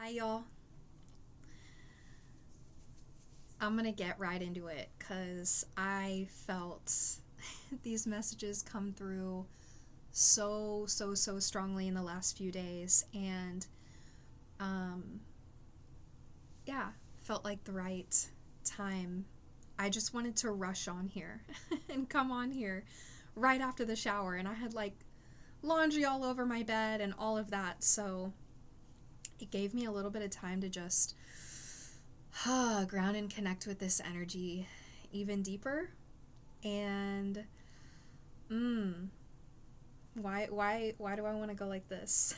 Hi, y'all. I'm gonna get right into it because I felt these messages come through so strongly in the last few days, and um, yeah, felt like the right time. I just wanted to rush on here and come on here right after the shower, and I had like laundry all over my bed and all of that, so it gave me a little bit of time to just ground and connect with this energy even deeper. And why do I want to go like this?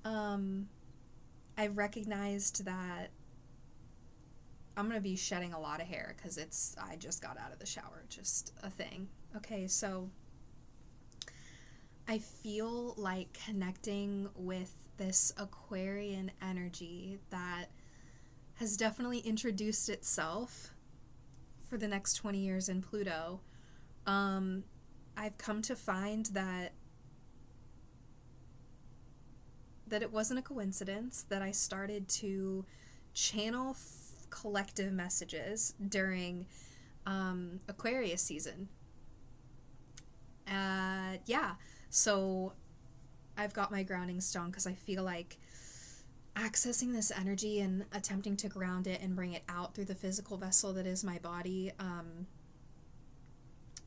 I recognized that I'm gonna be shedding a lot of hair because I just got out of the shower, just a thing. Okay, so I feel like connecting with this Aquarian energy that has definitely introduced itself for the next 20 years in Pluto. I've come to find that it wasn't a coincidence that I started to channel collective messages during Aquarius season. Yeah, so I've got my grounding stone because I feel like accessing this energy and attempting to ground it and bring it out through the physical vessel that is my body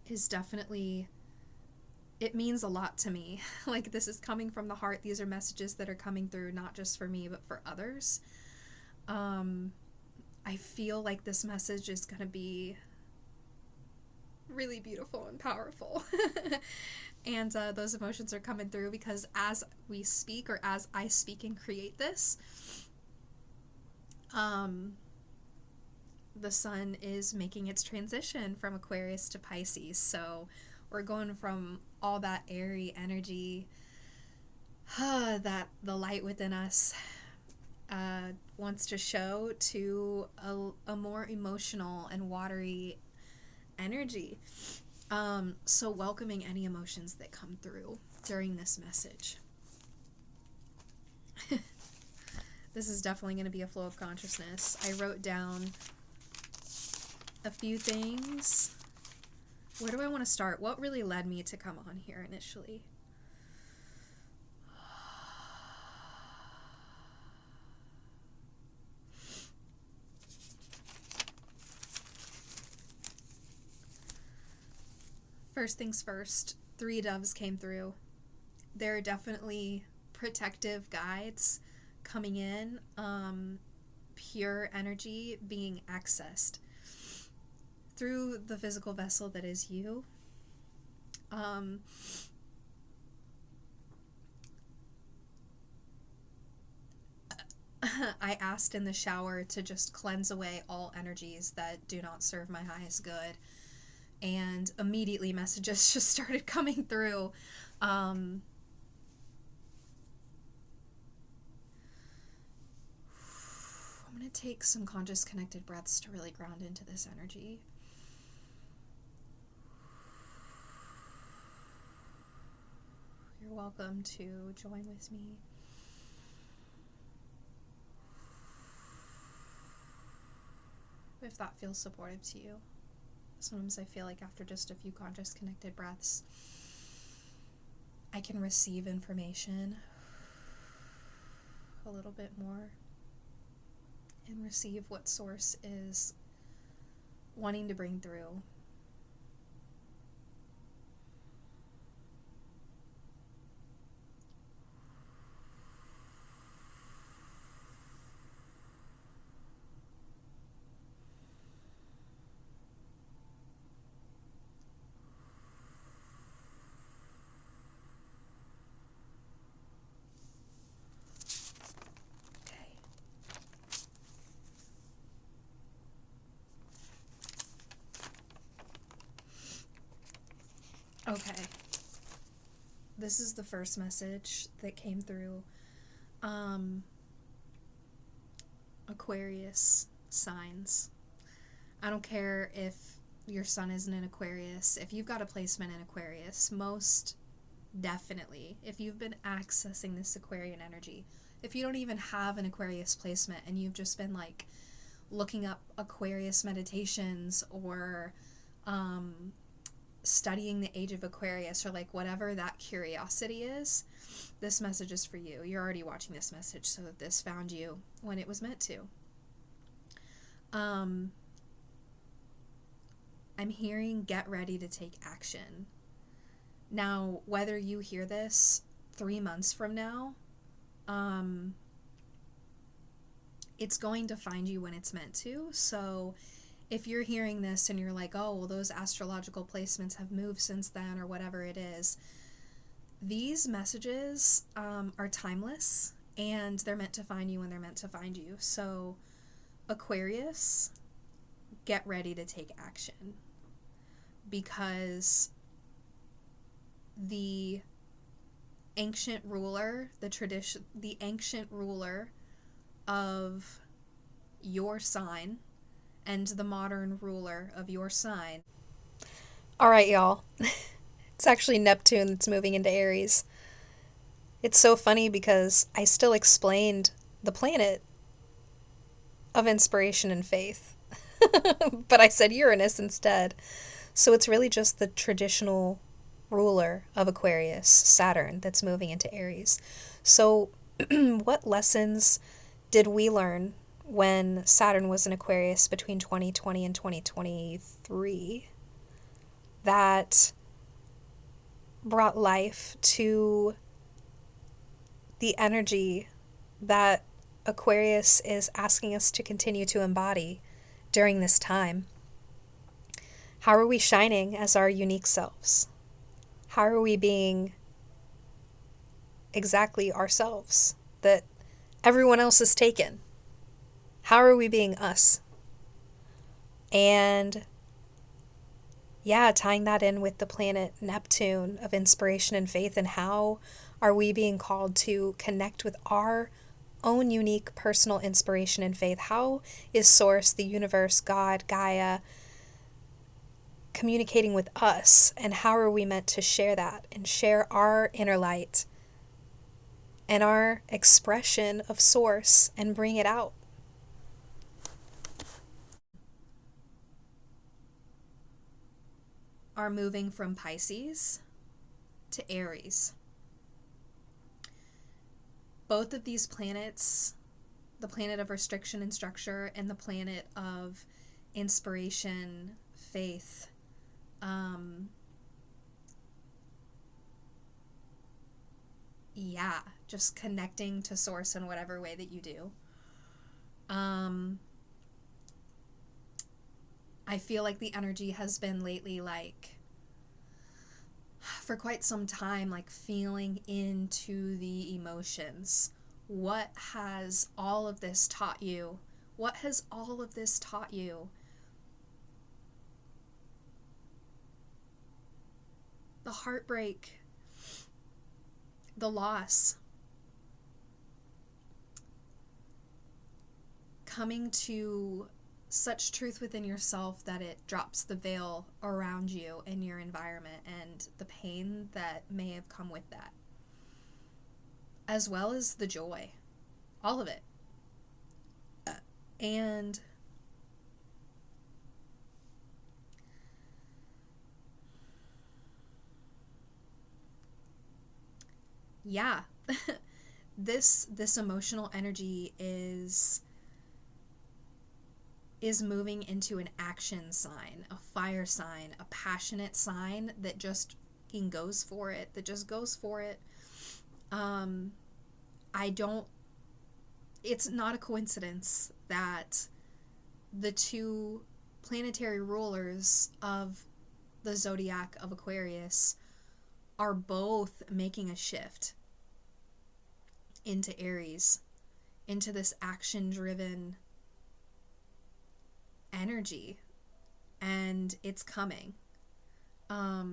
is definitely, it means a lot to me. Like, this is coming from the heart. These are messages that are coming through not just for me but for others. I feel like this message is going to be really beautiful and powerful. And those emotions are coming through because as we speak, or as I speak and create this, the sun is making its transition from Aquarius to Pisces. So we're going from all that airy energy that the light within us wants to show, to a more emotional and watery energy. So welcoming any emotions that come through during this message. This is definitely going to be a flow of consciousness. I wrote down a few things. Where do I want to start? What really led me to come on here initially? First things first, 3 doves came through. There are definitely protective guides coming in, pure energy being accessed through the physical vessel that is you. I asked in the shower to just cleanse away all energies that do not serve my highest good, and immediately messages just started coming through. I'm going to take some conscious connected breaths to really ground into this energy. You're welcome to join with me. If that feels supportive to you. Sometimes I feel like after just a few conscious connected breaths, I can receive information a little bit more and receive what source is wanting to bring through. Okay. This is the first message that came through. Aquarius signs. I don't care if your sun isn't in Aquarius. If you've got a placement in Aquarius, most definitely, if you've been accessing this Aquarian energy, if you don't even have an Aquarius placement and you've just been like looking up Aquarius meditations or studying the age of Aquarius or like whatever that curiosity is, this message is for you. You're already watching this message, so that this found you when it was meant to. I'm hearing get ready to take action. Now, whether you hear this 3 months from now, it's going to find you when it's meant to. So if you're hearing this and you're like, oh, well, those astrological placements have moved since then or whatever it is, these messages are timeless and they're meant to find you when they're meant to find you. So Aquarius, get ready to take action, because the ancient ruler, the ancient ruler of your sign and the modern ruler of your sign. All right, y'all. It's actually Neptune that's moving into Aries. It's so funny because I still explained the planet of inspiration and faith, but I said Uranus instead. So it's really just the traditional ruler of Aquarius, Saturn, that's moving into Aries. So what lessons did we learn when Saturn was in Aquarius between 2020 and 2023 that brought life to the energy that Aquarius is asking us to continue to embody during this time? How are we shining as our unique selves? How are we being exactly ourselves that everyone else has taken? How are we being us? And yeah, tying that in with the planet Neptune of inspiration and faith, and how are we being called to connect with our own unique personal inspiration and faith? How is Source, the universe, God, Gaia, communicating with us, and how are we meant to share that and share our inner light and our expression of Source and bring it out? Are moving from Pisces to Aries. Both of these planets, the planet of restriction and structure and the planet of inspiration, faith, just connecting to Source in whatever way that you do. I feel like the energy has been lately, like, for quite some time, like feeling into the emotions. What has all of this taught you? What has all of this taught you? The heartbreak, the loss, coming to such truth within yourself that it drops the veil around you and your environment, and the pain that may have come with that, as well as the joy, all of it. And yeah, this emotional energy is moving into an action sign, a fire sign, a passionate sign that just goes for it, it's not a coincidence that the two planetary rulers of the zodiac of Aquarius are both making a shift into Aries, into this action-driven energy, and it's coming. I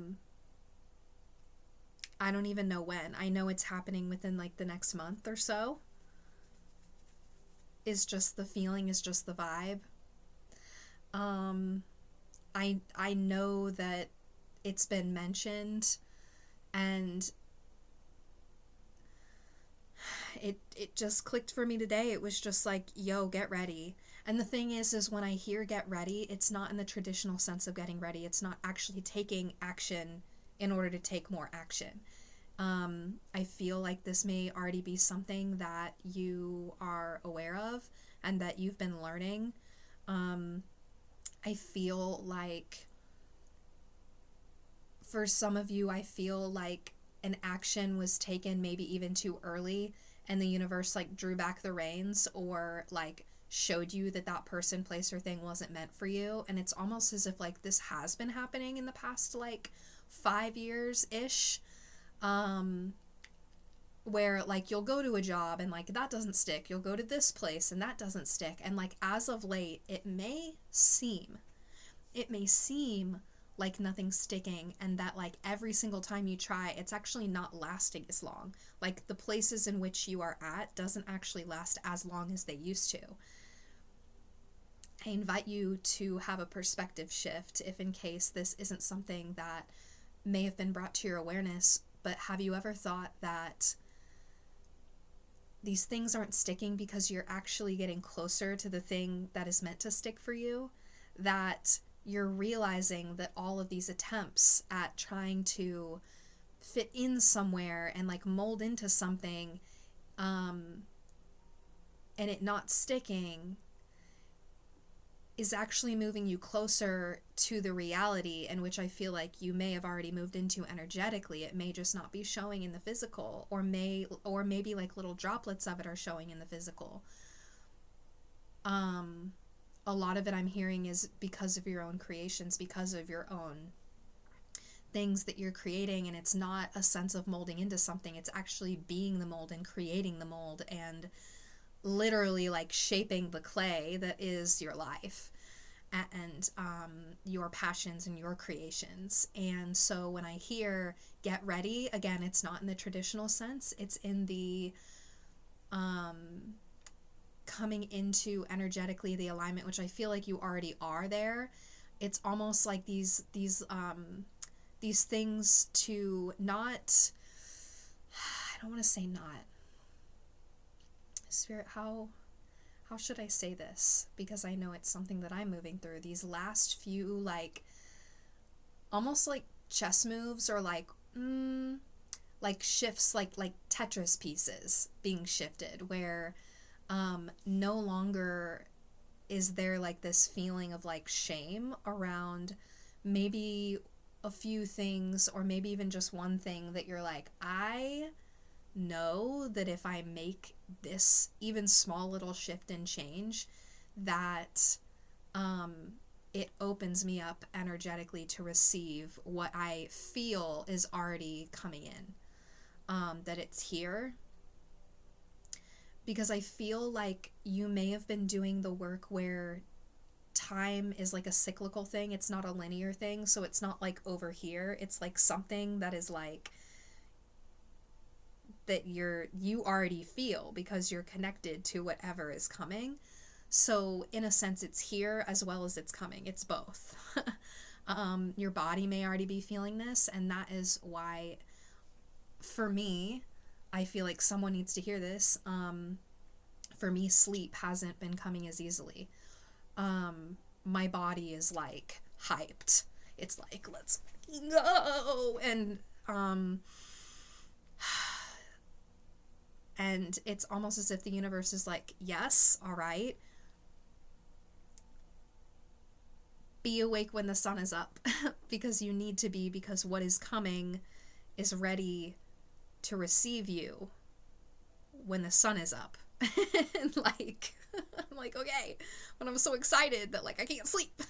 don't even know when. I know it's happening within like the next month or so. Is just the feeling, is just the vibe. I know that it's been mentioned, and it just clicked for me today. It was just like, yo, get ready. And the thing is when I hear get ready, it's not in the traditional sense of getting ready. It's not actually taking action in order to take more action. I feel like this may already be something that you are aware of and that you've been learning. I feel like for some of you, I feel like an action was taken maybe even too early, and the universe like drew back the reins, or like showed you that that person, place, or thing wasn't meant for you. And it's almost as if like this has been happening in the past like 5 years ish, where like you'll go to a job and like that doesn't stick, you'll go to this place and that doesn't stick, and like as of late it may seem like nothing's sticking, and that like every single time you try, it's actually not lasting as long. Like the places in which you are at doesn't actually last as long as they used to. I invite you to have a perspective shift if in case this isn't something that may have been brought to your awareness, but have you ever thought that these things aren't sticking because you're actually getting closer to the thing that is meant to stick for you? That you're realizing that all of these attempts at trying to fit in somewhere and like mold into something, and it not sticking, is actually moving you closer to the reality in which I feel like you may have already moved into energetically. It may just not be showing in the physical, or maybe like little droplets of it are showing in the physical. A lot of it I'm hearing is because of your own creations, because of your own things that you're creating, and it's not a sense of molding into something. It's actually being the mold and creating the mold and literally like shaping the clay that is your life and your passions and your creations. And so when I hear get ready, again, it's not in the traditional sense, it's in the coming into energetically the alignment, which I feel like you already are there. It's almost like these things to not, I don't want to say not, Spirit, how should I say this? Because I know it's something that I'm moving through. These last few, like, almost like chess moves, or like shifts, like Tetris pieces being shifted, where no longer is there like this feeling of like shame around maybe a few things, or maybe even just one thing that you're like, I know that if I make this even small little shift and change, that it opens me up energetically to receive what I feel is already coming in, that it's here. Because I feel like you may have been doing the work where time is like a cyclical thing. It's not a linear thing. So it's not like over here. It's like something that is like that you already feel because you're connected to whatever is coming. So in a sense, it's here as well as it's coming. It's both. Your body may already be feeling this, and that is why, for me, I feel like someone needs to hear this. For me, sleep hasn't been coming as easily. My body is like hyped. It's like, let's go. And it's almost as if the universe is like, yes, all right. Be awake when the sun is up, because you need to be, because what is coming is ready to receive you when the sun is up. And like, I'm like, okay, but I'm so excited that like I can't sleep.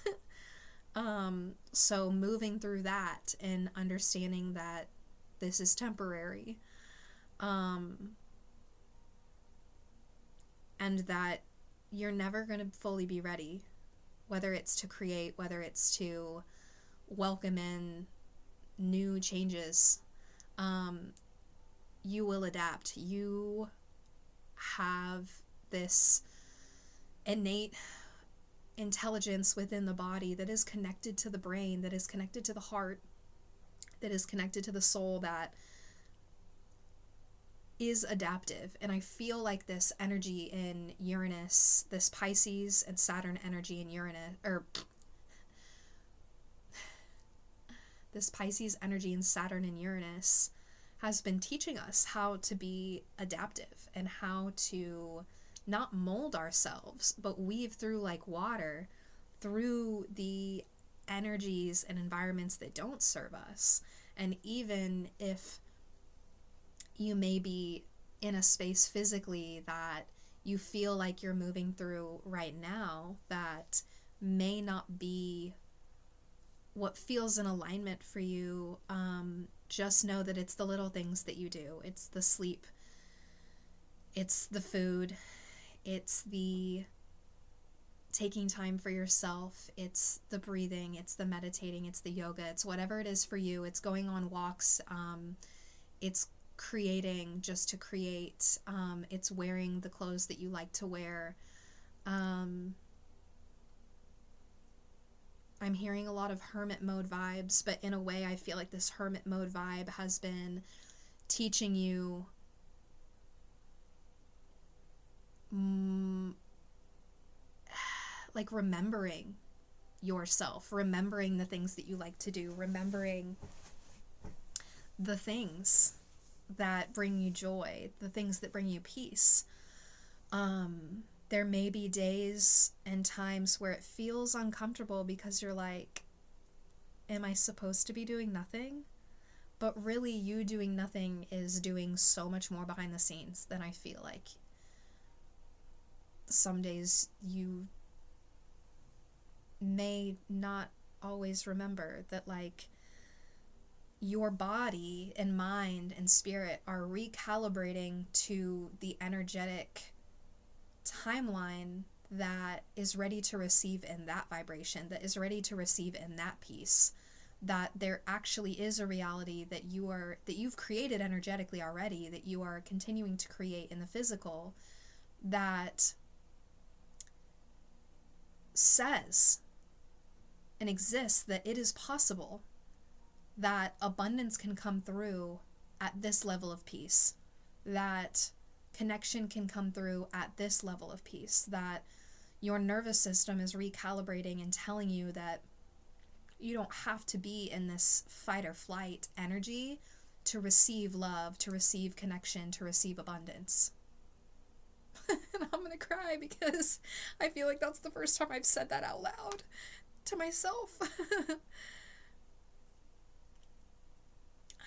So moving through that and understanding that this is temporary, and that you're never going to fully be ready, whether it's to create, whether it's to welcome in new changes. You will adapt. You have this innate intelligence within the body that is connected to the brain, that is connected to the heart, that is connected to the soul, that is adaptive. And I feel like this energy in Uranus, this Pisces and Saturn energy in Uranus, or this Pisces energy in Saturn and Uranus has been teaching us how to be adaptive and how to not mold ourselves, but weave through like water through the energies and environments that don't serve us. And even if you may be in a space physically that you feel like you're moving through right now that may not be what feels in alignment for you, just know that it's the little things that you do. It's the sleep, it's the food, it's the taking time for yourself, it's the breathing, it's the meditating, it's the yoga, it's whatever it is for you. It's going on walks, it's creating just to create, it's wearing the clothes that you like to wear. I'm hearing a lot of hermit mode vibes, but in a way I feel like this hermit mode vibe has been teaching you like remembering yourself, remembering the things that you like to do, remembering the things that bring you joy, the things that bring you peace. There may be days and times where it feels uncomfortable because you're like, am I supposed to be doing nothing? But really, you doing nothing is doing so much more behind the scenes than I feel like some days you may not always remember. That like your body and mind and spirit are recalibrating to the energetic timeline that is ready to receive in that vibration, that is ready to receive in that peace, that there actually is a reality that you've created energetically already, that you are continuing to create in the physical, that says and exists that it is possible that abundance can come through at this level of peace, that connection can come through at this level of peace, that your nervous system is recalibrating and telling you that you don't have to be in this fight or flight energy to receive love, to receive connection, to receive abundance. And I'm gonna cry because I feel like that's the first time I've said that out loud to myself.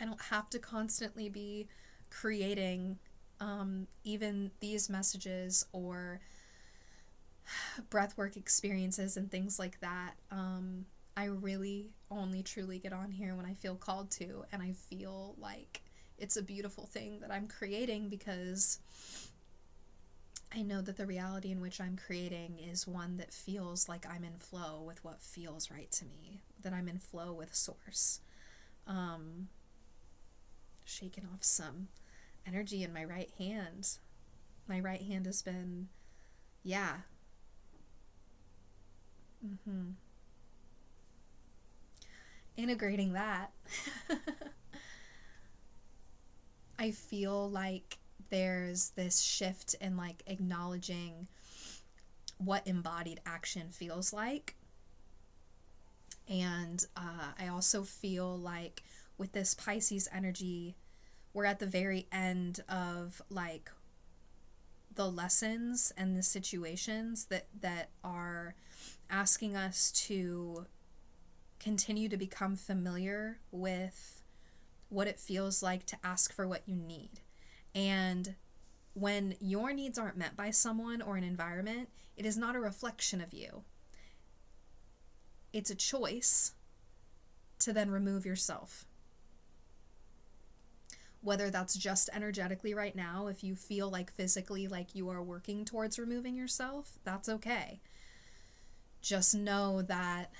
I don't have to constantly be creating even these messages or breathwork experiences and things like that. I really only truly get on here when I feel called to, and I feel like it's a beautiful thing that I'm creating because I know that the reality in which I'm creating is one that feels like I'm in flow with what feels right to me, that I'm in flow with Source. Shaking off some energy in my right hand. My right hand has been, integrating that. I feel like there's this shift in like acknowledging what embodied action feels like. And I also feel like with this Pisces energy, we're at the very end of like the lessons and the situations that are asking us to continue to become familiar with what it feels like to ask for what you need. And when your needs aren't met by someone or an environment, it is not a reflection of you. It's a choice to then remove yourself. Whether that's just energetically right now, if you feel like physically like you are working towards removing yourself, that's okay. Just know that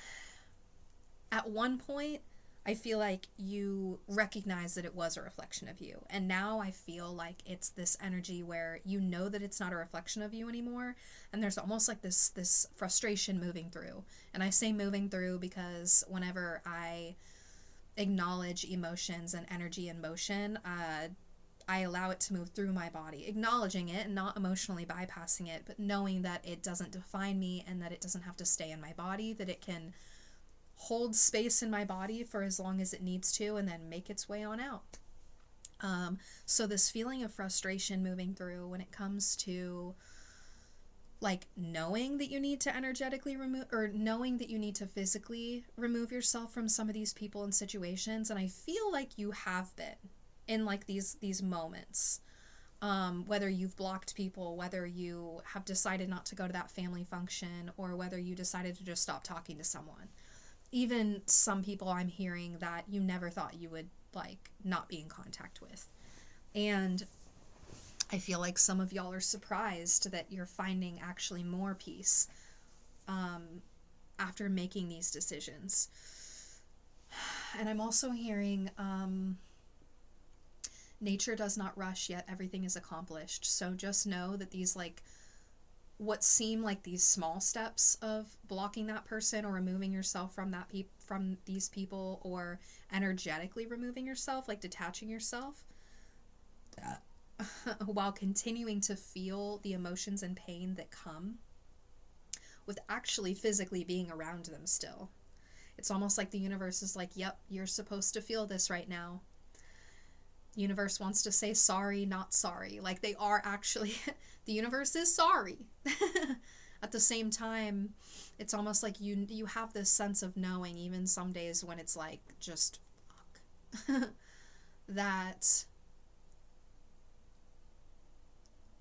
at one point, I feel like you recognize that it was a reflection of you. And now I feel like it's this energy where you know that it's not a reflection of you anymore. And there's almost like this frustration moving through. And I say moving through because whenever I acknowledge emotions and energy in motion, I allow it to move through my body, acknowledging it and not emotionally bypassing it, but knowing that it doesn't define me and that it doesn't have to stay in my body, that it can hold space in my body for as long as it needs to and then make its way on out. So this feeling of frustration moving through when it comes to like knowing that you need to energetically remove, or knowing that you need to physically remove yourself from some of these people and situations. And I feel like you have been in like these moments, whether you've blocked people, whether you have decided not to go to that family function, or whether you decided to just stop talking to someone. Even some people I'm hearing that you never thought you would like not be in contact with. And I feel like some of y'all are surprised that you're finding actually more peace after making these decisions. And I'm also hearing nature does not rush, yet everything is accomplished. So just know that these like what seem like these small steps of blocking that person or removing yourself from that from these people, or energetically removing yourself, like detaching yourself, while continuing to feel the emotions and pain that come with actually physically being around them still. It's almost like the universe is like, yep, you're supposed to feel this right now. Universe wants to say sorry, not sorry. Like they are actually, the universe is sorry. At the same time, it's almost like you have this sense of knowing, even some days when it's like, just fuck, that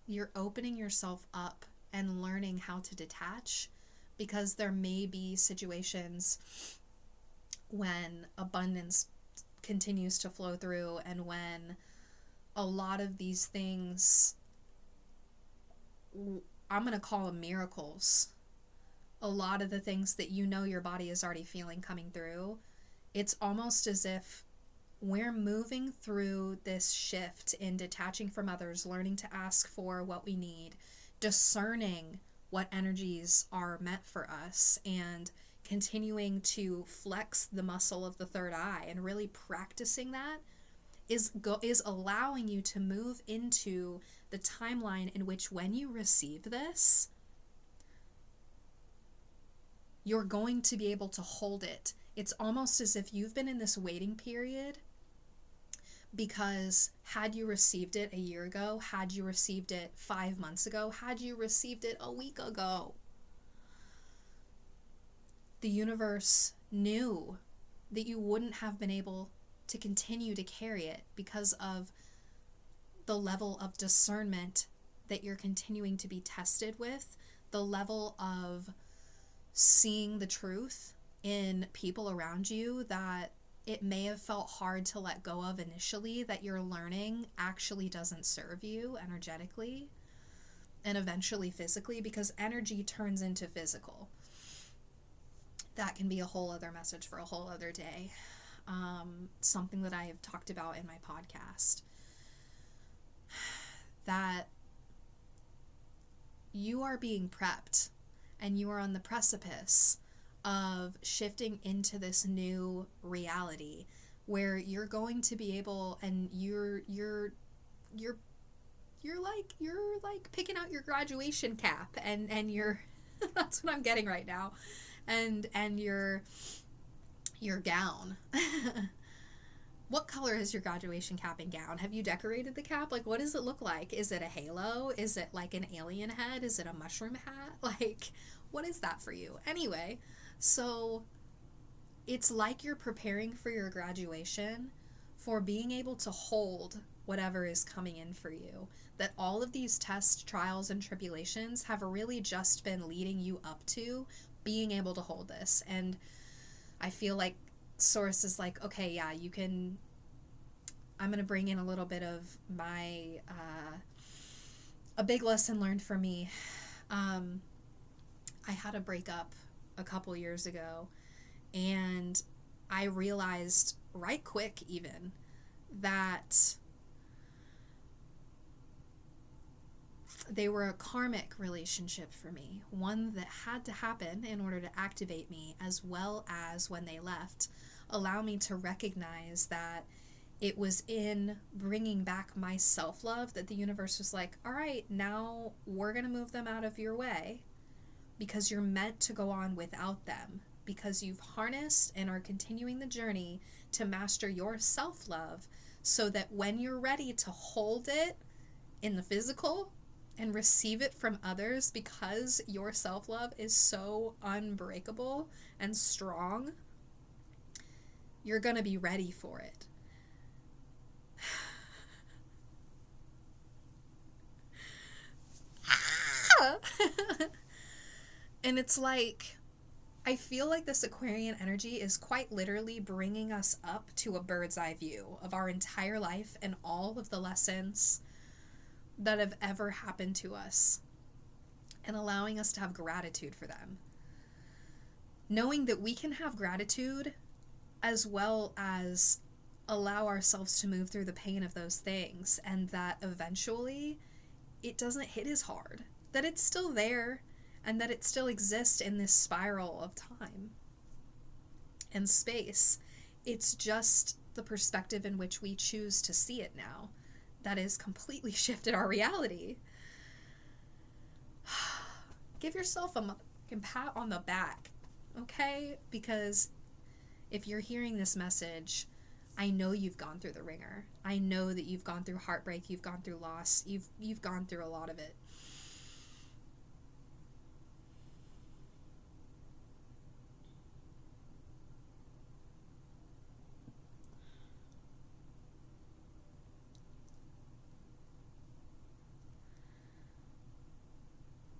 you're opening yourself up and learning how to detach, because there may be situations when abundance continues to flow through, and when a lot of these things, I'm going to call them miracles, a lot of the things that you know your body is already feeling coming through, it's almost as if we're moving through this shift in detaching from others, learning to ask for what we need, discerning what energies are meant for us, and continuing to flex the muscle of the third eye, and really practicing that is allowing you to move into the timeline in which when you receive this, you're going to be able to hold it. It's almost as if you've been in this waiting period, because had you received it a year ago, had you received it 5 months ago, had you received it a week ago, the universe knew that you wouldn't have been able to continue to carry it because of the level of discernment that you're continuing to be tested with, the level of seeing the truth in people around you that it may have felt hard to let go of initially, that you're learning actually doesn't serve you energetically and eventually physically, because energy turns into physical. That can be a whole other message for a whole other day. Something that I have talked about in my podcast. That you are being prepped and you are on the precipice of shifting into this new reality where you're going to be able, and you're like picking out your graduation cap and you're that's what I'm getting right now. And your gown. What color is your graduation cap and gown? Have you decorated the cap? Like, what does it look like? Is it a halo? Is it like an alien head? Is it a mushroom hat? Like, what is that for you? Anyway, so it's like you're preparing for your graduation, for being able to hold whatever is coming in for you. That all of these tests, trials, and tribulations have really just been leading you up to being able to hold this. And I feel like Source is like, okay, yeah, you can, I'm going to bring in a little bit of my, a big lesson learned for me. I had a breakup a couple years ago, and I realized right quick even that they were a karmic relationship for me, one that had to happen in order to activate me, as well as when they left, allow me to recognize that it was in bringing back my self-love that the universe was like, all right, now we're going to move them out of your way because you're meant to go on without them, because you've harnessed and are continuing the journey to master your self-love, so that when you're ready to hold it in the physical and receive it from others, because your self-love is so unbreakable and strong, you're going to be ready for it. And it's like, I feel like this Aquarian energy is quite literally bringing us up to a bird's eye view of our entire life and all of the lessons that have ever happened to us, and allowing us to have gratitude for them. Knowing that we can have gratitude as well as allow ourselves to move through the pain of those things, and that eventually it doesn't hit as hard, that it's still there, and that it still exists in this spiral of time and space. It's just the perspective in which we choose to see it now that has completely shifted our reality. Give yourself a pat on the back, okay? Because if you're hearing this message, I know you've gone through the ringer. I know that you've gone through heartbreak, you've gone through loss, you've gone through a lot of it.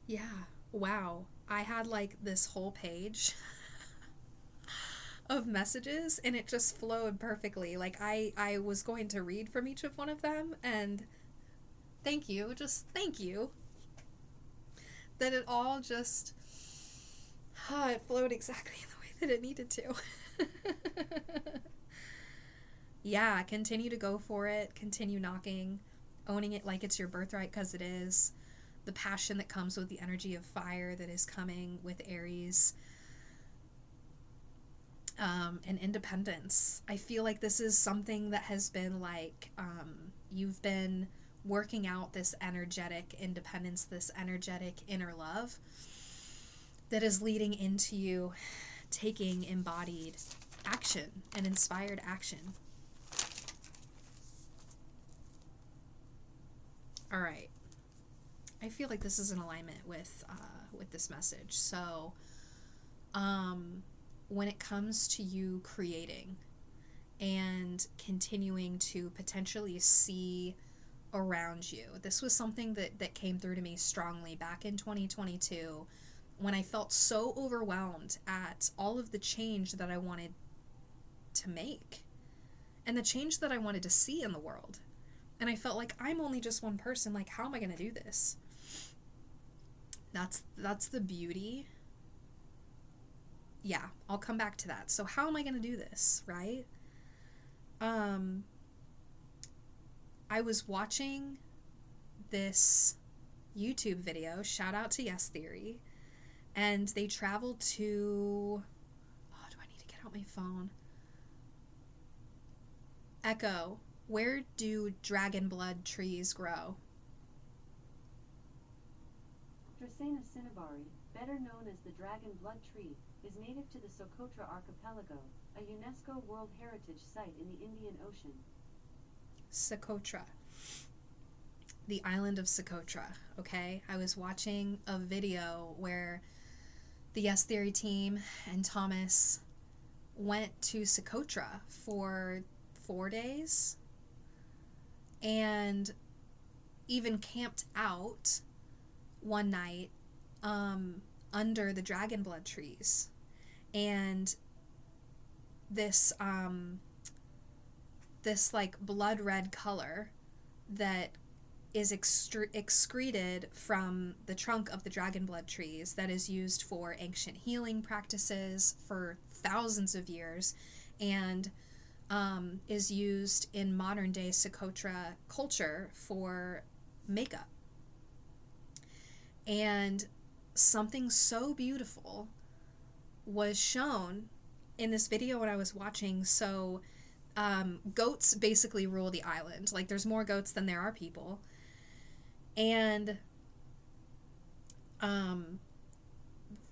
Yeah, wow. I had like this whole page of messages and it just flowed perfectly. Like I was going to read from each of one of them, and thank you, just thank you. That it all just, it flowed exactly the way that it needed to. Yeah, continue to go for it, continue knocking, owning it like it's your birthright, because it is. The passion that comes with the energy of fire that is coming with Aries. And independence. I feel like this is something that has been like, you've been working out this energetic independence, this energetic inner love that is leading into you taking embodied action and inspired action. All right. I feel like this is in alignment with this message. So, when it comes to you creating and continuing to potentially see around you, this was something that came through to me strongly back in 2022 when I felt so overwhelmed at all of the change that I wanted to make and the change that I wanted to see in the world. And I felt like, I'm only just one person. Like, how am I going to do this? That's the beauty. Yeah, I'll come back to that. So how am I going to do this, right? I was watching this YouTube video, shout out to Yes Theory, and they traveled to, oh, do I need to get out my phone? Echo, where do Dragonblood trees grow? Dracaena cinnabari, better known as the Dragonblood Tree, is native to the Socotra Archipelago, a UNESCO World Heritage Site in the Indian Ocean. Socotra. The island of Socotra, okay? I was watching a video where the Yes Theory team and Thomas went to Socotra for 4 days and even camped out one night under the Dragonblood trees. And this like blood red color that is excreted from the trunk of the Dragonblood trees that is used for ancient healing practices for thousands of years, and is used in modern day Socotra culture for makeup. And something so beautiful was shown in this video when I was watching. So goats basically rule the island. Like, there's more goats than there are people. And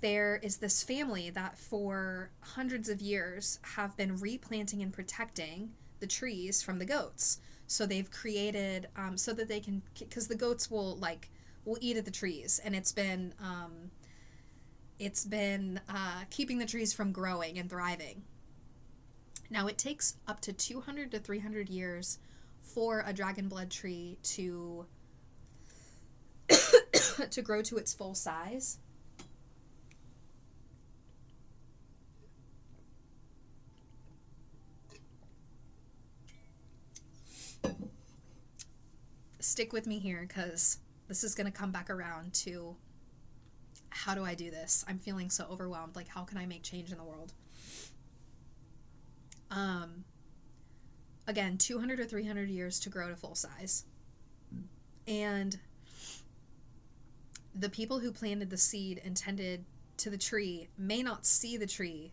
there is this family that for hundreds of years have been replanting and protecting the trees from the goats. So they've created, so that they can, because the goats will eat at the trees, and it's been keeping the trees from growing and thriving. Now, it takes up to 200 to 300 years for a Dragonblood tree to to grow to its full size. Stick with me here, because this is going to come back around to how do I do this? I'm feeling so overwhelmed. Like, how can I make change in the world? Again, 200 or 300 years to grow to full size. And the people who planted the seed and tended to the tree may not see the tree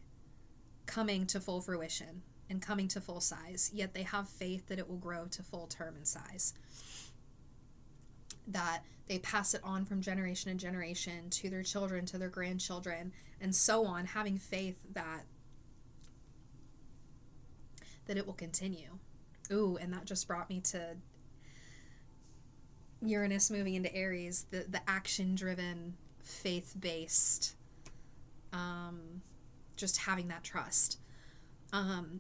coming to full fruition and coming to full size, yet they have faith that it will grow to full term and size. That they pass it on from generation to generation to their children, to their grandchildren, and so on, having faith that it will continue. Ooh, and that just brought me to Uranus moving into Aries, the action-driven, faith-based, just having that trust.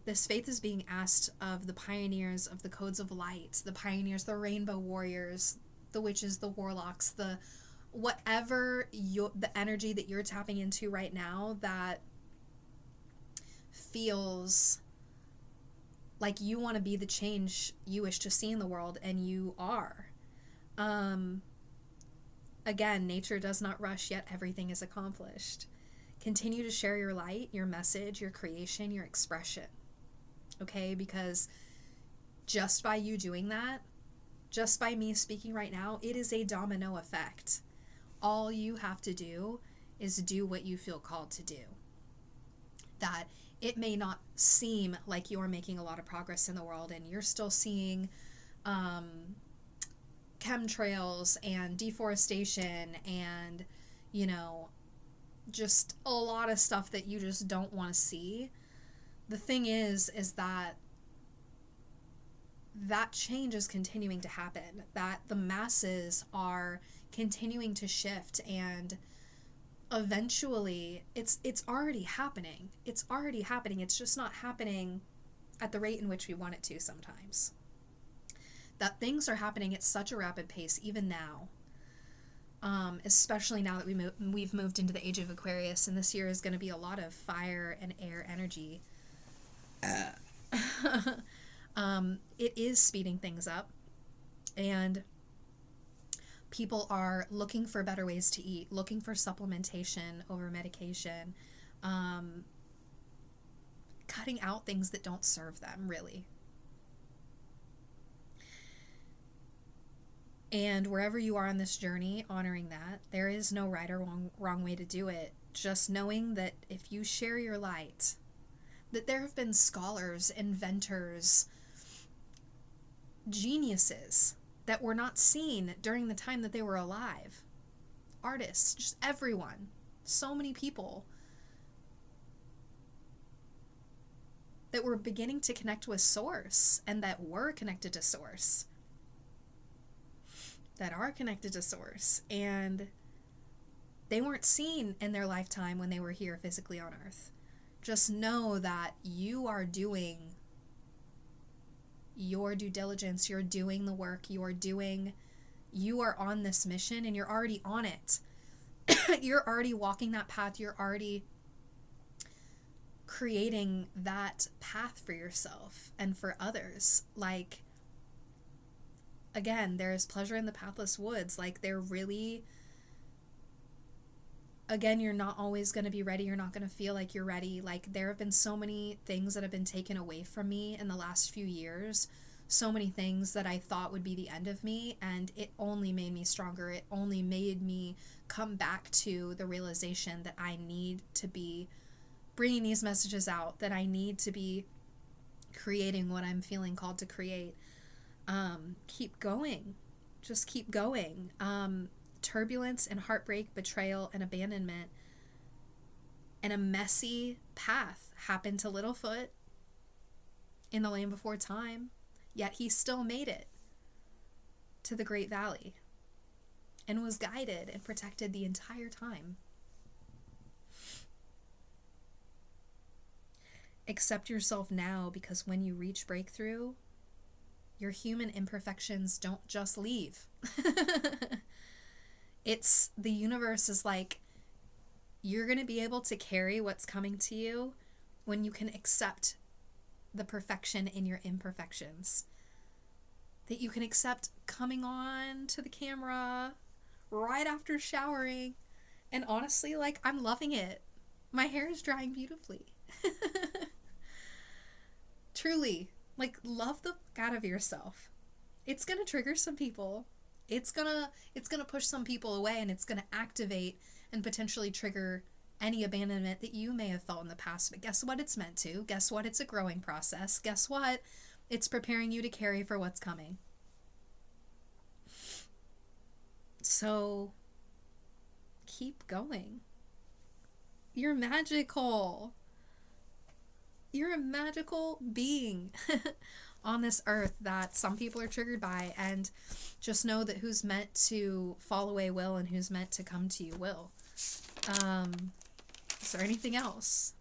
This faith is being asked of the pioneers of the codes of light, the pioneers, the rainbow warriors, the witches, the warlocks, the whatever the energy that you're tapping into right now that feels like you want to be the change you wish to see in the world, and you are. Again, nature does not rush, yet everything is accomplished. Continue to share your light, your message, your creation, your expression. Okay? Because just by you doing that, just by me speaking right now, it is a domino effect. All you have to do is do what you feel called to do. That it may not seem like you're making a lot of progress in the world, and you're still seeing chemtrails and deforestation and, just a lot of stuff that you just don't want to see. The thing is that change is continuing to happen, that the masses are continuing to shift, and eventually it's already happening. It's already happening. It's just not happening at the rate in which we want it to sometimes. That things are happening at such a rapid pace even now, especially now that we've moved into the age of Aquarius, and this year is going to be a lot of fire and air energy. It is speeding things up, and people are looking for better ways to eat, looking for supplementation over medication, cutting out things that don't serve them, really. And wherever you are on this journey, honoring that, there is no right or wrong way to do it. Just knowing that if you share your light, that there have been scholars, inventors, geniuses that were not seen during the time that they were alive. Artists, just everyone. So many people that were beginning to connect with Source, and that were connected to Source. That are connected to Source. And they weren't seen in their lifetime when they were here physically on Earth. Just know that you are doing your due diligence, you're doing the work, you are on this mission, and you're already on it. You're already walking that path, you're already creating that path for yourself and for others. Like, again, there is pleasure in the pathless woods. Like, they're really, again, you're not always going to be ready. You're not going to feel like you're ready. Like, there have been so many things that have been taken away from me in the last few years. So many things that I thought would be the end of me, and it only made me stronger. It only made me come back to the realization that I need to be bringing these messages out, that I need to be creating what I'm feeling called to create. Keep going. Just keep going. Turbulence and heartbreak, betrayal and abandonment, and a messy path happened to Littlefoot in the land before time, yet he still made it to the Great Valley and was guided and protected the entire time. Accept yourself now, because when you reach breakthrough, your human imperfections don't just leave. It's, the universe is like, you're going to be able to carry what's coming to you when you can accept the perfection in your imperfections. That you can accept coming on to the camera right after showering. And honestly, like, I'm loving it. My hair is drying beautifully. Truly, like, love the fuck out of yourself. It's going to trigger some people. It's gonna push some people away, and it's gonna activate and potentially trigger any abandonment that you may have felt in the past. But guess what? It's meant to. Guess what? It's a growing process. Guess what? It's preparing you to carry for what's coming. So keep going. You're magical. You're a magical being on this earth that some people are triggered by, and just know that who's meant to fall away will, and who's meant to come to you will. Is there anything else?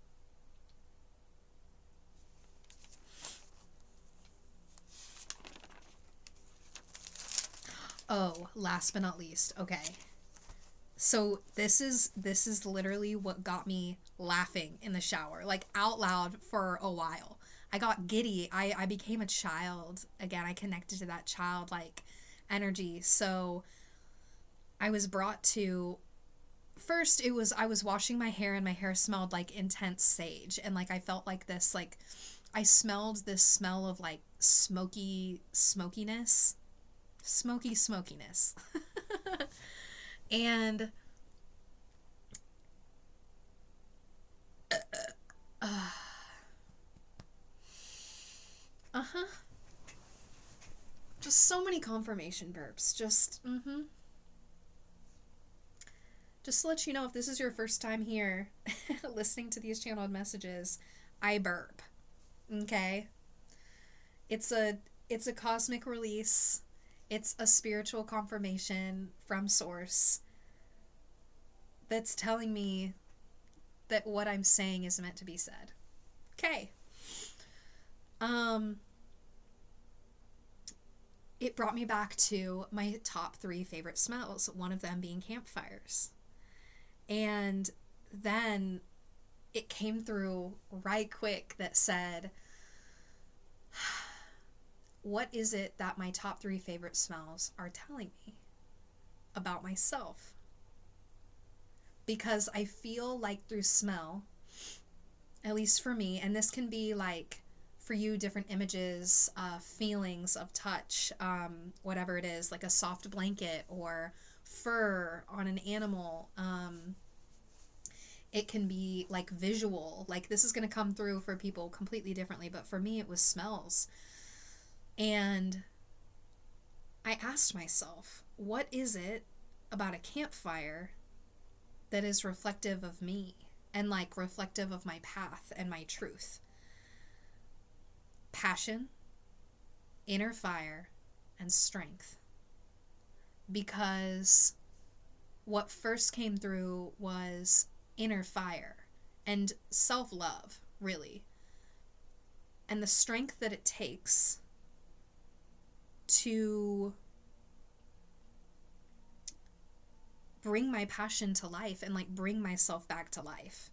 Oh, last but not least. Okay. So this is literally what got me laughing in the shower, like out loud for a while. I got giddy. I became a child again. I connected to that childlike energy. So I was brought to, first it was, I was washing my hair, and my hair smelled like intense sage, and like I felt like this, like I smelled this smell of like smokiness. And just so many confirmation burps. Just to let you know, if this is your first time here listening to these channeled messages, I burp. Okay? It's a cosmic release. It's a spiritual confirmation from source that's telling me that what I'm saying is meant to be said. Okay. It brought me back to my top 3 favorite smells, one of them being campfires. And then it came through right quick that said, what is it that my top 3 favorite smells are telling me about myself? Because I feel like through smell, at least for me, and this can be like for you, different images, feelings of touch, whatever it is, like a soft blanket or fur on an animal. It can be like visual, like this is going to come through for people completely differently, but for me it was smells. And I asked myself, what is it about a campfire that is reflective of me and like reflective of my path and my truth? Passion, inner fire, and strength. Because what first came through was inner fire and self-love, really. And the strength that it takes to bring my passion to life and like bring myself back to life.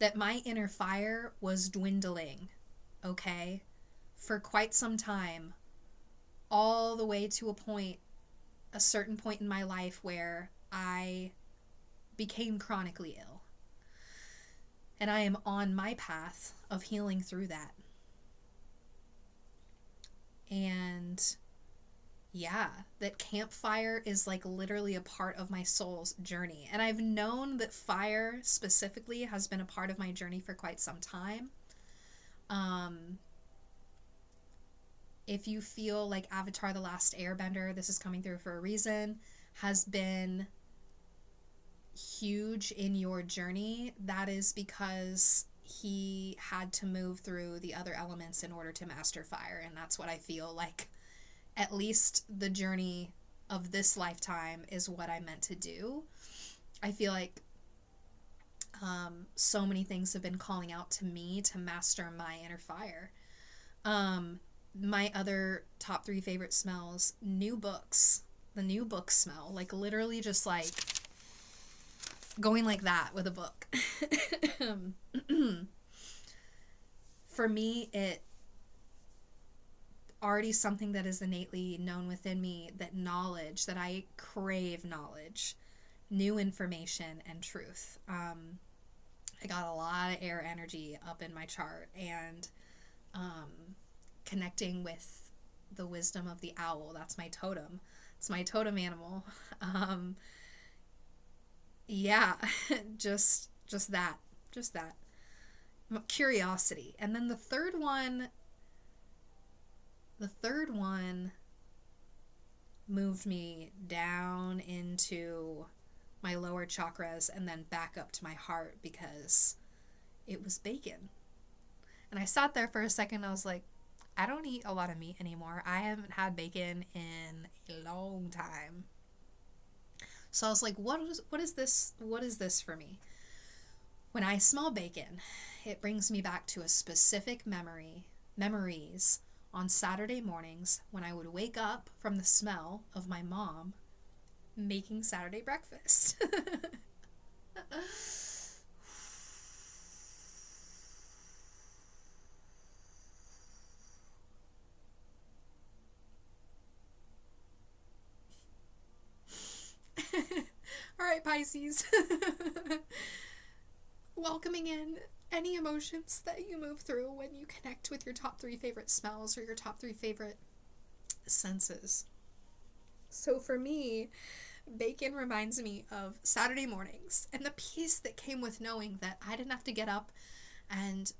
That my inner fire was dwindling, okay, for quite some time, all the way to a certain point in my life where I became chronically ill. And I am on my path of healing through that. And yeah, that campfire is like literally a part of my soul's journey. And I've known that fire specifically has been a part of my journey for quite some time. if you feel like Avatar The Last Airbender, this is coming through for a reason, has been huge in your journey, that is because he had to move through the other elements in order to master fire. And that's what I feel like, at least the journey of this lifetime is what I meant to do. I feel like so many things have been calling out to me to master my inner fire. My other top 3 favorite smells, new books. The new book smell, like literally just like going like that with a book. For me, it already something that is innately known within me, that knowledge, that I crave knowledge, new information, and truth. I got a lot of air energy up in my chart, and connecting with the wisdom of the owl. That's my totem. It's my totem animal. Yeah, just that. Curiosity. And then the third one moved me down into my lower chakras and then back up to my heart, because it was bacon. And I sat there for a second. I was like, I don't eat a lot of meat anymore. I haven't had bacon in a long time. So I was like, what is this for me? When I smell bacon, it brings me back to a specific memories on Saturday mornings when I would wake up from the smell of my mom making Saturday breakfast. All right, Pisces. Welcoming in any emotions that you move through when you connect with your top 3 favorite smells or your top 3 favorite senses. So for me, bacon reminds me of Saturday mornings and the peace that came with knowing that I didn't have to get up and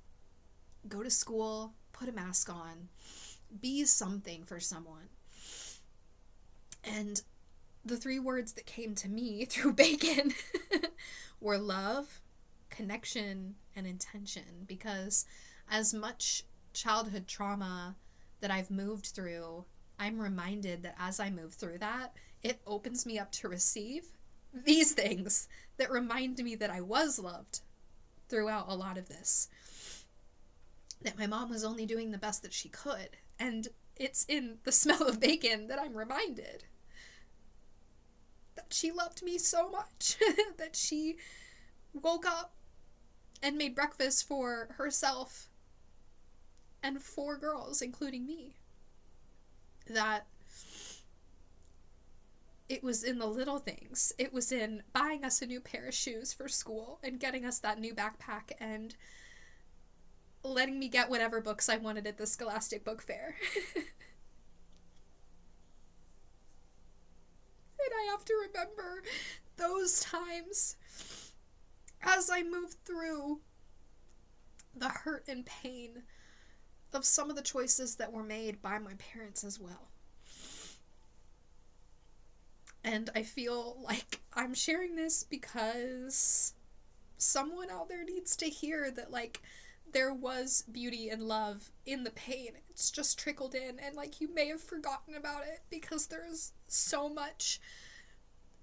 go to school, put a mask on, be something for someone. And the 3 words that came to me through bacon were love, connection, and intention. Because as much childhood trauma that I've moved through, I'm reminded that as I move through that, it opens me up to receive these things that remind me that I was loved throughout a lot of this. That my mom was only doing the best that she could. And it's in the smell of bacon that I'm reminded that she loved me so much. That she woke up and made breakfast for herself and 4 girls, including me. That it was in the little things. It was in buying us a new pair of shoes for school and getting us that new backpack and letting me get whatever books I wanted at the Scholastic Book Fair. And I have to remember those times as I move through the hurt and pain of some of the choices that were made by my parents as well. And I feel like I'm sharing this because someone out there needs to hear that, like, there was beauty and love in the pain. It's just trickled in, and, like, you may have forgotten about it because there's so much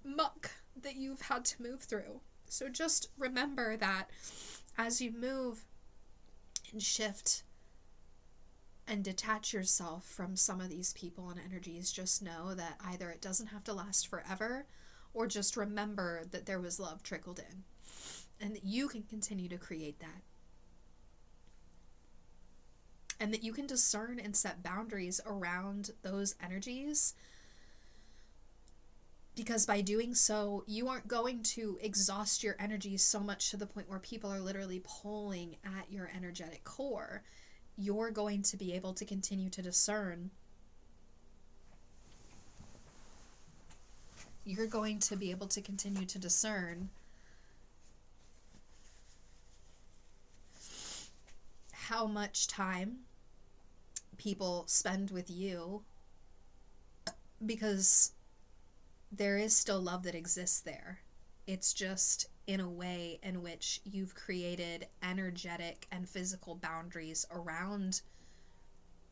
muck that you've had to move through. So just remember that as you move and shift and detach yourself from some of these people and energies, just know that either it doesn't have to last forever, or just remember that there was love trickled in and that you can continue to create that. And that you can discern and set boundaries around those energies, because by doing so, you aren't going to exhaust your energy so much to the point where people are literally pulling at your energetic core. You're going to be able to continue to discern. You're going to be able to continue to discern how much time people spend with you, because there is still love that exists there. It's just in a way in which you've created energetic and physical boundaries around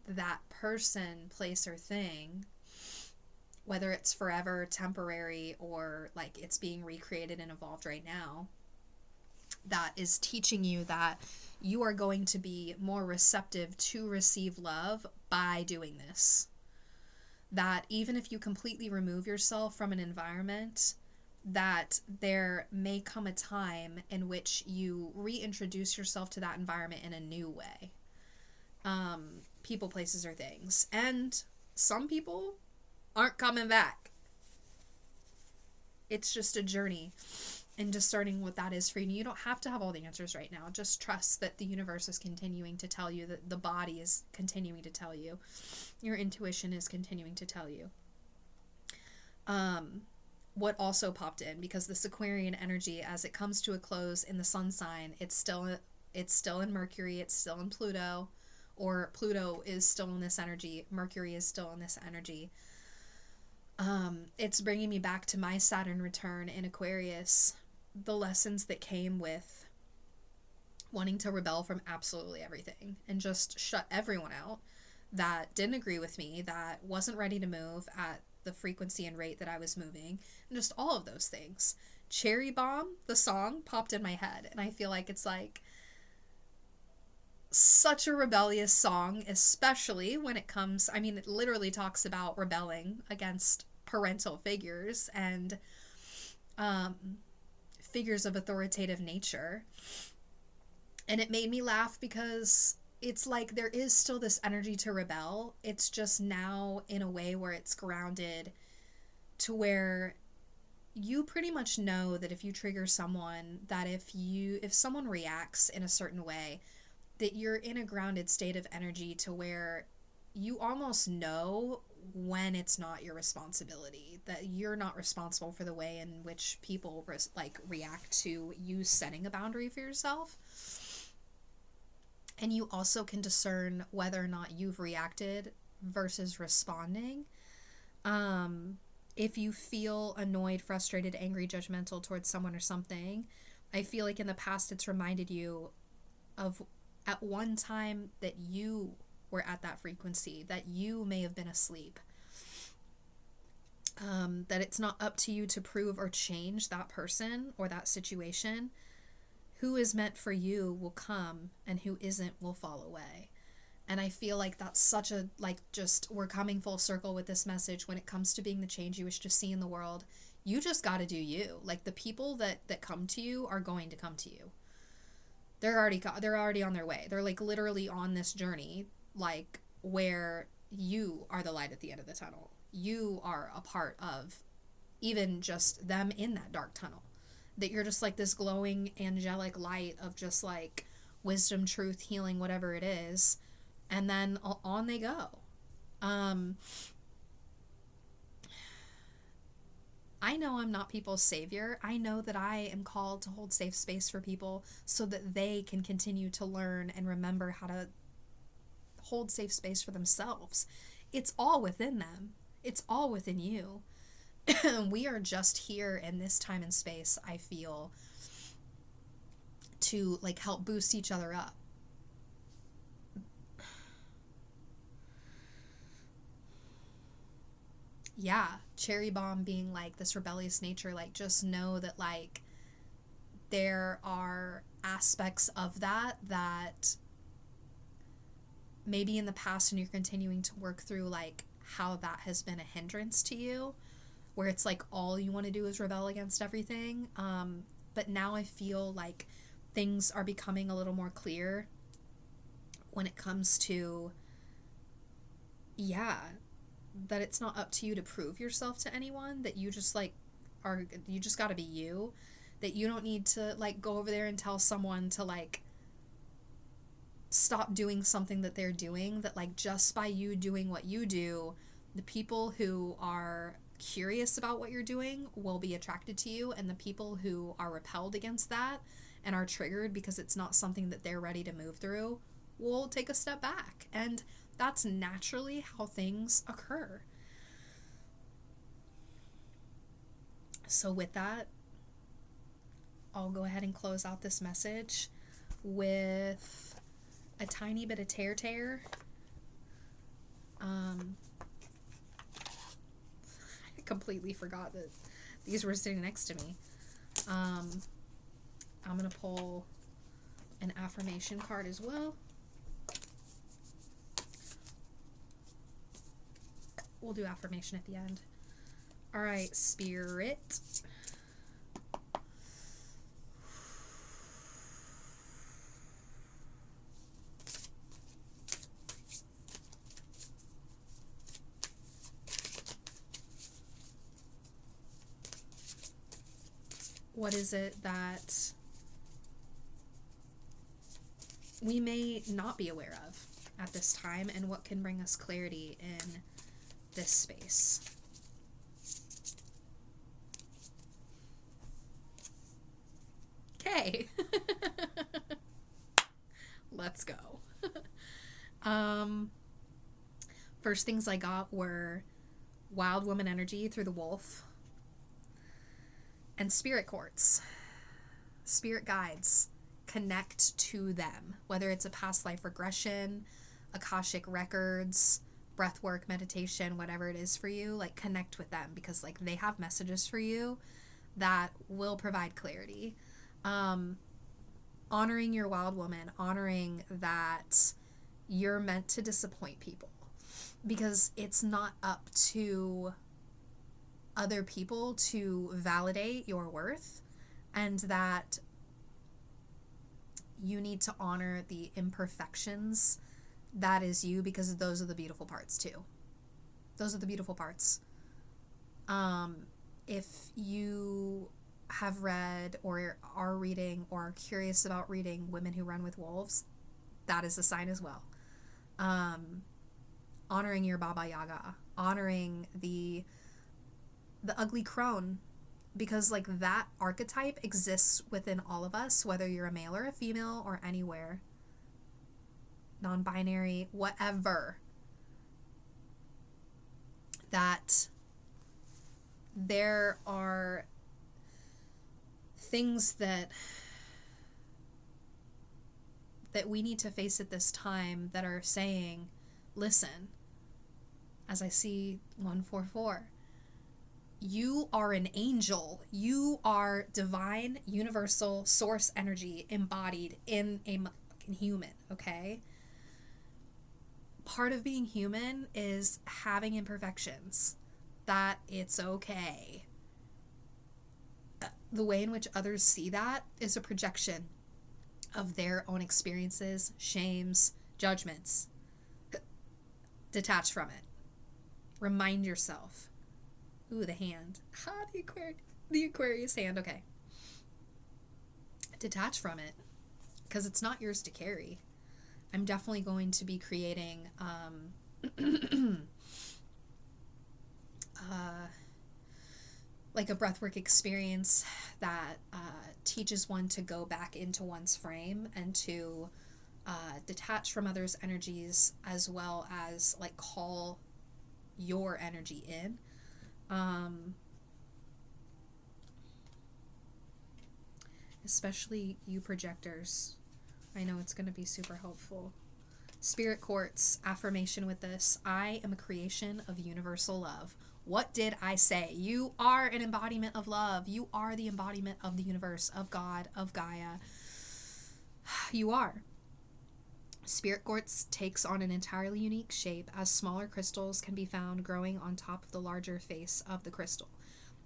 that person, place, or thing, whether it's forever, temporary, or like it's being recreated and evolved right now, that is teaching you that you are going to be more receptive to receive love by doing this. That even if you completely remove yourself from an environment, that there may come a time in which you reintroduce yourself to that environment in a new way. People, places, or things. And some people aren't coming back. It's just a journey and discerning what that is for you. You don't have to have all the answers right now. Just trust that the universe is continuing to tell you, that the body is continuing to tell you, your intuition is continuing to tell you. What also popped in, because this Aquarian energy, as it comes to a close in the sun sign, it's still in Mercury, it's still in Pluto, or Pluto is still in this energy, Mercury is still in this energy. It's bringing me back to my Saturn return in Aquarius, the lessons that came with wanting to rebel from absolutely everything and just shut everyone out that didn't agree with me, that wasn't ready to move at the frequency and rate that I was moving, and just all of those things. Cherry Bomb, the song, popped in my head, and I feel like it's like such a rebellious song, especially when it comes, I mean, it literally talks about rebelling against parental figures and figures of authoritative nature. And it made me laugh because it's like there is still this energy to rebel. It's just now in a way where it's grounded to where you pretty much know that if you trigger someone, that if someone reacts in a certain way, that you're in a grounded state of energy to where you almost know when it's not your responsibility, that you're not responsible for the way in which people react to you setting a boundary for yourself. And you also can discern whether or not you've reacted versus responding. If you feel annoyed, frustrated, angry, judgmental towards someone or something, I feel like in the past it's reminded you of at one time that you were at that frequency, that you may have been asleep. That it's not up to you to prove or change that person or that situation. Who is meant for you will come, and who isn't will fall away. And I feel like that's such a, we're coming full circle with this message when it comes to being the change you wish to see in the world. You just got to do you. Like, the people that come to you are going to come to you. They're already on their way. They're like literally on this journey, like where you are the light at the end of the tunnel. You are a part of even just them in that dark tunnel. That you're just like this glowing angelic light of just like wisdom, truth, healing, whatever it is. And then on they go. I know I'm not people's savior. I know that I am called to hold safe space for people so that they can continue to learn and remember how to hold safe space for themselves. It's all within them. It's all within you. We are just here in this time and space, I feel, to like help boost each other up. Yeah, Cherry Bomb being like this rebellious nature, like just know that like there are aspects of that maybe in the past, and you're continuing to work through like how that has been a hindrance to you, where it's like all you want to do is rebel against everything. But now I feel like things are becoming a little more clear when it comes to, that it's not up to you to prove yourself to anyone, that you just like you just got to be you, that you don't need to like go over there and tell someone to like stop doing something that they're doing, that like just by you doing what you do, the people who are curious about what you're doing will be attracted to you, and the people who are repelled against that and are triggered because it's not something that they're ready to move through will take a step back. And That's naturally how things occur. So with that, I'll go ahead and close out this message with a tiny bit of tear. I completely forgot that these were sitting next to me. I'm going to pull an affirmation card as well. We'll do affirmation at the end. All right, Spirit. What is it that we may not be aware of at this time, and what can bring us clarity in this space? Okay. Let's go. First things I got were wild woman energy through the wolf and spirit quartz. Spirit guides. Connect to them, whether it's a past life regression, Akashic records, breath work, meditation, whatever it is for you, like connect with them, because like they have messages for you that will provide clarity. Honoring your wild woman, honoring that you're meant to disappoint people, because it's not up to other people to validate your worth, and that you need to honor the imperfections that is you, because those are the beautiful parts too. Those are the beautiful parts. If you have read or are reading or are curious about reading Women Who Run with Wolves, that is a sign as well. Honoring your Baba Yaga, honoring the ugly crone, because like that archetype exists within all of us, whether you're a male or a female or anywhere, non-binary, whatever, that there are things that we need to face at this time that are saying, listen, as I see 144, you are an angel. You are divine, universal, source energy embodied in a fucking human, okay? Part of being human is having imperfections. That it's okay. The way in which others see that is a projection of their own experiences, shames, judgments. Detach from it. Remind yourself. Ooh, the hand. The Aquarius hand. Okay. Detach from it, because it's not yours to carry. I'm definitely going to be creating like a breathwork experience that teaches one to go back into one's frame and to detach from others' energies, as well as like call your energy in. Especially you projectors. I know it's going to be super helpful. Spirit quartz affirmation with this: I am a creation of universal love. What did I say? You are an embodiment of love. You are the embodiment of the universe, of God, of Gaia. You are. Spirit quartz takes on an entirely unique shape, as smaller crystals can be found growing on top of the larger face of the crystal.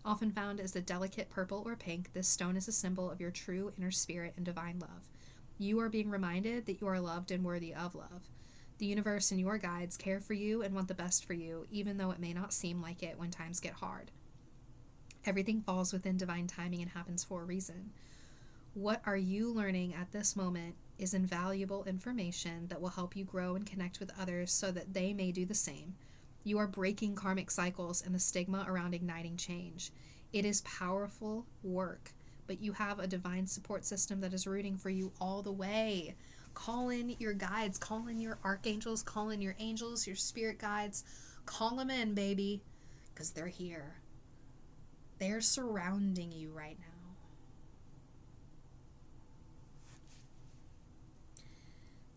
Often found as a delicate purple or pink, this stone is a symbol of your true inner spirit and divine love. You are being reminded that you are loved and worthy of love. The universe and your guides care for you and want the best for you, even though it may not seem like it when times get hard. Everything falls within divine timing and happens for a reason. What are you learning at this moment is invaluable information that will help you grow and connect with others so that they may do the same. You are breaking karmic cycles and the stigma around igniting change. It is powerful work, but you have a divine support system that is rooting for you all the way. Call in your guides, call in your archangels, call in your angels, your spirit guides. Call them in, baby, because they're here. They're surrounding you right now.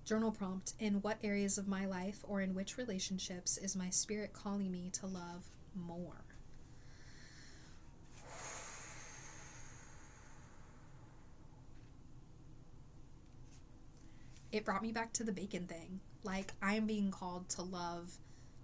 Journal prompt: in what areas of my life or in which relationships is my spirit calling me to love more? It brought me back to the bacon thing. Like, I am being called to love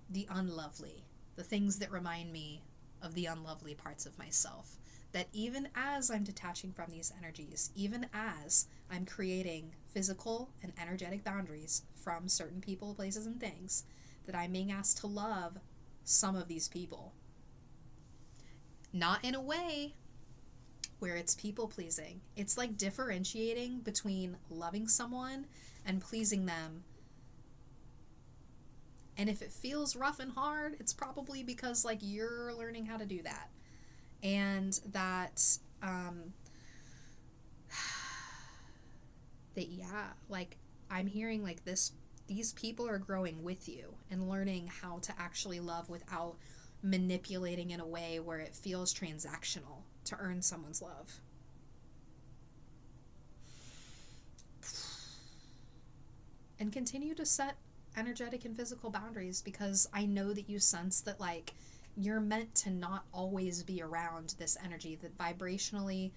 the unlovely, the things that remind me of the unlovely parts of myself. That even as I'm detaching from these energies, even as I'm creating physical and energetic boundaries from certain people, places, and things, that I'm being asked to love some of these people. Not in a way where it's people pleasing. It's like differentiating between loving someone and pleasing them. And if it feels rough and hard, it's probably because like you're learning how to do that. And that yeah, like I'm hearing like these people are growing with you and learning how to actually love without manipulating in a way where it feels transactional to earn someone's love. And continue to set energetic and physical boundaries, because I know that you sense that like you're meant to not always be around this energy, that vibrationally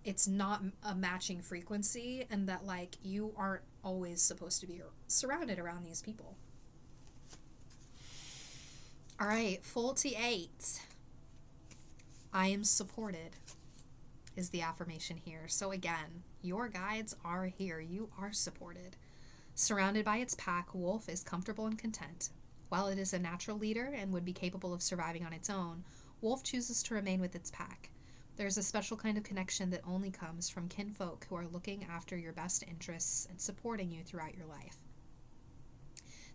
it's not a matching frequency, and that like you aren't always supposed to be surrounded around these people. All right, 48. I am supported is the affirmation here. So again, your guides are here. You are supported. Surrounded by its pack, Wolf is comfortable and content. While it is a natural leader and would be capable of surviving on its own, Wolf chooses to remain with its pack. There is a special kind of connection that only comes from kinfolk who are looking after your best interests and supporting you throughout your life.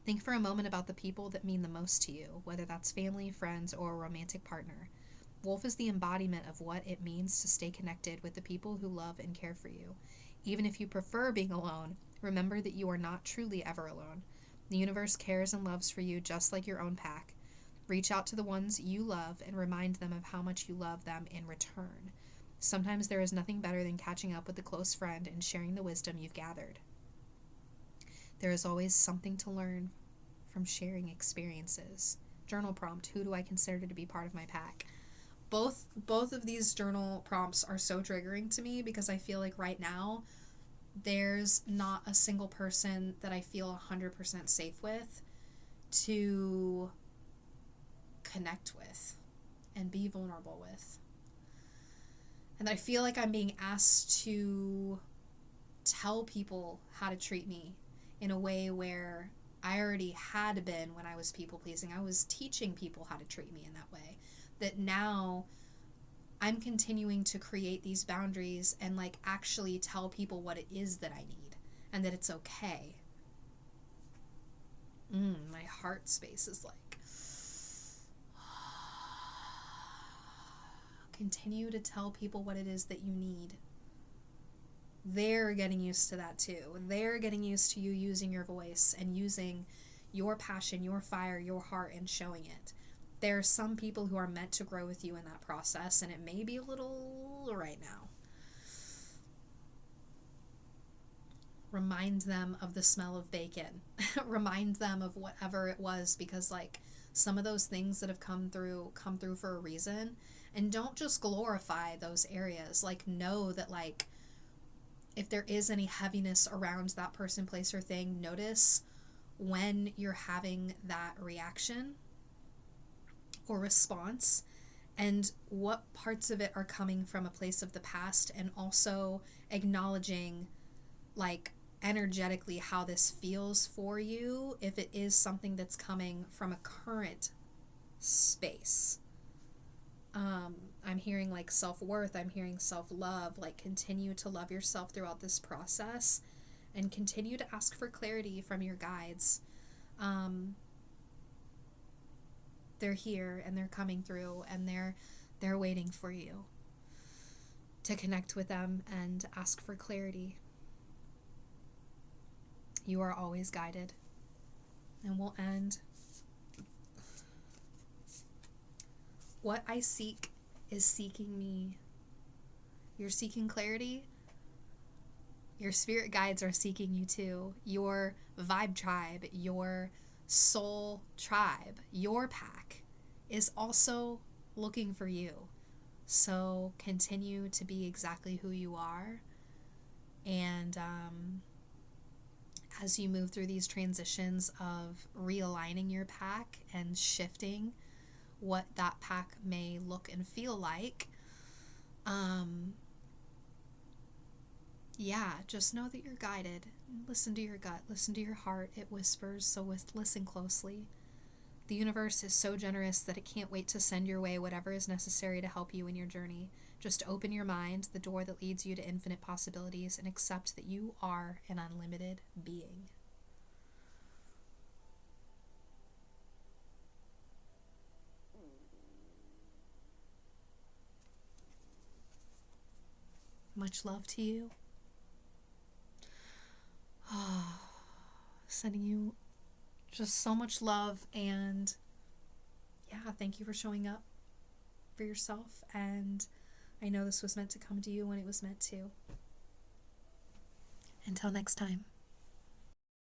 Think for a moment about the people that mean the most to you, whether that's family, friends, or a romantic partner. Wolf is the embodiment of what it means to stay connected with the people who love and care for you. Even if you prefer being alone, remember that you are not truly ever alone. The universe cares and loves for you just like your own pack. Reach out to the ones you love and remind them of how much you love them in return. Sometimes there is nothing better than catching up with a close friend and sharing the wisdom you've gathered. There is always something to learn from sharing experiences. Journal prompt: who do I consider to be part of my pack? Both of these journal prompts are so triggering to me, because I feel like right now there's not a single person that I feel 100% safe with to connect with and be vulnerable with. And I feel like I'm being asked to tell people how to treat me in a way where I already had been when I was people pleasing. I was teaching people how to treat me in that way. That now I'm continuing to create these boundaries and like actually tell people what it is that I need and that it's okay. My heart space is like, continue to tell people what it is that you need. They're getting used to that too. They're getting used to you using your voice and using your passion, your fire, your heart, and showing it. There are some people who are meant to grow with you in that process, and it may be a little right now. Remind them of the smell of bacon. Remind them of whatever it was, because like some of those things that have come through for a reason. And don't just glorify those areas. Like, know that like if there is any heaviness around that person, place, or thing, notice when you're having that reaction or response, and what parts of it are coming from a place of the past, and also acknowledging like energetically how this feels for you, if it is something that's coming from a current space. I'm hearing like self-worth, I'm hearing self-love, like continue to love yourself throughout this process and continue to ask for clarity from your guides. They're here and they're coming through, and they're waiting for you to connect with them and ask for clarity. You are always guided. And we'll end. What I seek is seeking me. You're seeking clarity. Your spirit guides are seeking you too. Your vibe tribe, your soul tribe, your pack is also looking for you. So continue to be exactly who you are. And as you move through these transitions of realigning your pack and shifting what that pack may look and feel like, just know that you're guided. Listen to your gut, listen to your heart. It whispers, so listen closely. The universe is so generous that it can't wait to send your way whatever is necessary to help you in your journey. Just open your mind, the door that leads you to infinite possibilities, and accept that you are an unlimited being. Much love to you. Sending you just so much love, and thank you for showing up for yourself. And I know this was meant to come to you when it was meant to. Until next time.